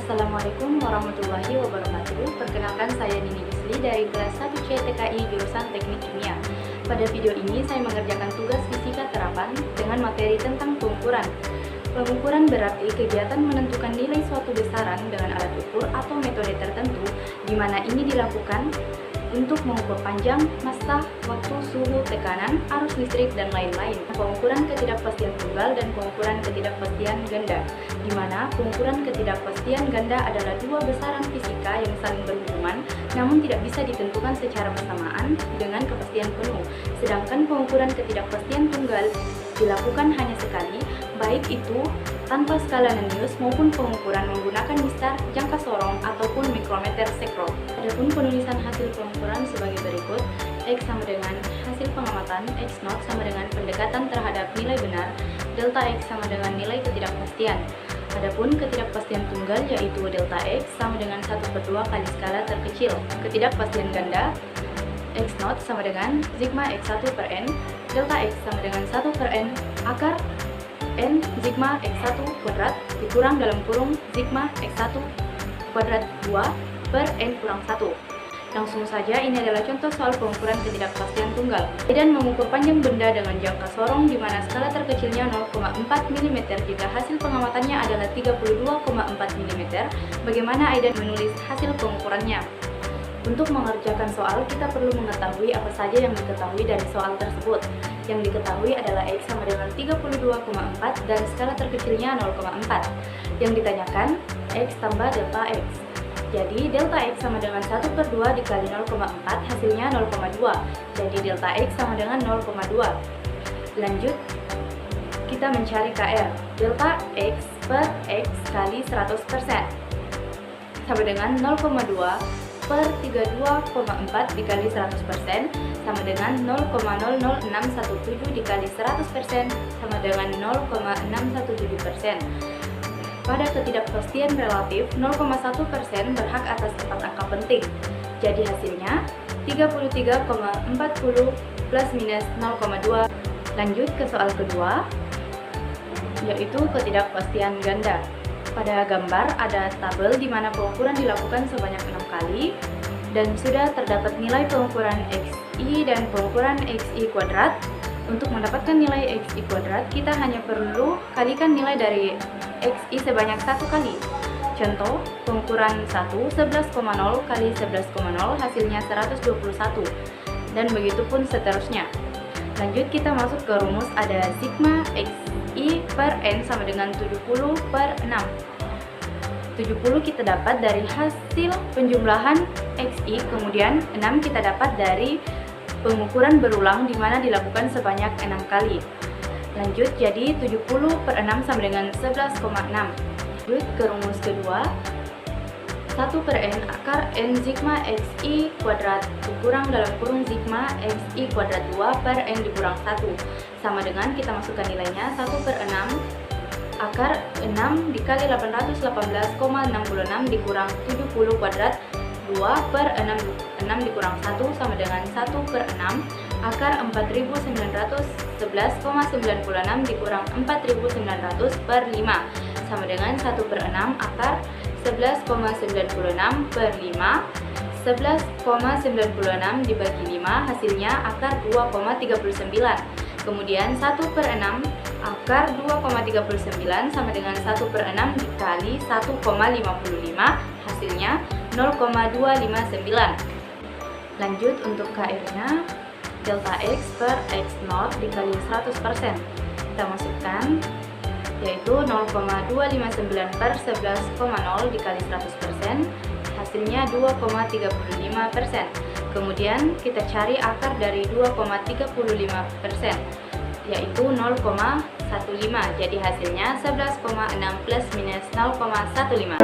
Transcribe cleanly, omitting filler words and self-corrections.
Assalamualaikum warahmatullahi wabarakatuh. Perkenalkan, saya Nini Yusli dari kelas 1C TKI jurusan Teknik Kimia. Pada video ini saya mengerjakan tugas fisika terapan dengan materi tentang pengukuran. Pengukuran berarti kegiatan menentukan nilai suatu besaran dengan alat ukur atau metode tertentu, di mana ini dilakukan untuk mengukur panjang, massa, waktu, suhu, tekanan, arus listrik, dan lain-lain. Pengukuran ketidakpastian tunggal dan pengukuran ketidakpastian ganda, di mana pengukuran ketidakpastian ganda adalah dua besaran fisika yang saling berhubungan, namun tidak bisa ditentukan secara bersamaan dengan kepastian penuh. Sedangkan pengukuran ketidakpastian tunggal dilakukan hanya sekali, baik itu tanpa skala Nenius maupun pengukuran menggunakan mistar, jangka sorong, ataupun mikrometer sekro. Adapun penulisan hasil pengukuran sebagai berikut: X sama dengan hasil pengamatan, X naught sama dengan pendekatan terhadap nilai benar, delta X sama dengan nilai ketidakpastian. Adapun ketidakpastian tunggal yaitu delta X sama dengan 1/2 kali skala terkecil. Ketidakpastian ganda, X naught sama dengan sigma X1 per N, delta X sama dengan 1/N akar N sigma X1 kuadrat dikurang dalam kurung sigma X1 kuadrat 2 per N kurang 1. Langsung saja, ini adalah contoh soal pengukuran ketidakpastian tunggal. Dan mengukur panjang benda dengan jangka sorong di mana skala terkecilnya 0,4 mm jika hasil pengamatannya adalah 32,4 mm. Bagaimana Aidan menulis hasil pengukurannya? Untuk mengerjakan soal, kita perlu mengetahui apa saja yang diketahui dari soal tersebut. Yang diketahui adalah X sama dengan 32,4 dan skala terkecilnya 0,4. Yang ditanyakan, X tambah delta X. Jadi, delta X sama dengan 1/2 dikali 0,4, hasilnya 0,2. Jadi, delta X sama dengan 0,2. Lanjut, kita mencari KR. Delta X per X kali 100% sama dengan 0,2 per 32,4 dikali 100% sama dengan 0,00617 dikali 100% sama dengan 0,617%. Pada ketidakpastian relatif, 0,1% berhak atas 4 angka penting. Jadi hasilnya 33,40 plus minus 0,2. Lanjut ke soal kedua, yaitu ketidakpastian ganda. Pada gambar ada tabel di mana pengukuran dilakukan sebanyak 6 kali dan sudah terdapat nilai pengukuran XI dan pengukuran XI kuadrat. Untuk mendapatkan nilai XI kuadrat, kita hanya perlu kalikan nilai dari XI sebanyak 1 kali. Contoh, pengukuran 1, 11,0 kali 11,0 hasilnya 121, dan begitu pun seterusnya. Lanjut, kita masuk ke rumus. Ada sigma XI per N sama dengan 70 per 6. 70 kita dapat dari hasil penjumlahan XI, kemudian 6 kita dapat dari pengukuran berulang di mana dilakukan sebanyak 6 kali. Lanjut, jadi 70 per 6 sama dengan 11,6. Lanjut ke rumus kedua, 1 per N akar N sigma XI kuadrat dikurang dalam kurung sigma XI kuadrat 2 per N dikurang 1 sama dengan, kita masukkan nilainya, 1 per 6 akar 6 dikali 818,66 dikurang 70 kuadrat 2 per 6 dikurang 1 sama dengan 1 per 6 akar 4911,96 dikurang 4900 per 5 sama dengan 1 per 6 akar 11,96 per 5. 11,96 dibagi 5 hasilnya akar 2,39. Kemudian 1 per 6 akar 2,39 sama dengan 1 per 6 dikali 1,55 hasilnya 0,259. Lanjut, untuk KR-nya, delta X per X naught dikali 100%. Kita masukkan, yaitu 0,259 per 11,0 dikali 100%, hasilnya 2,35%. Kemudian kita cari akar dari 2,35%, yaitu 0,15. Jadi hasilnya 11,6 plus minus 0,15.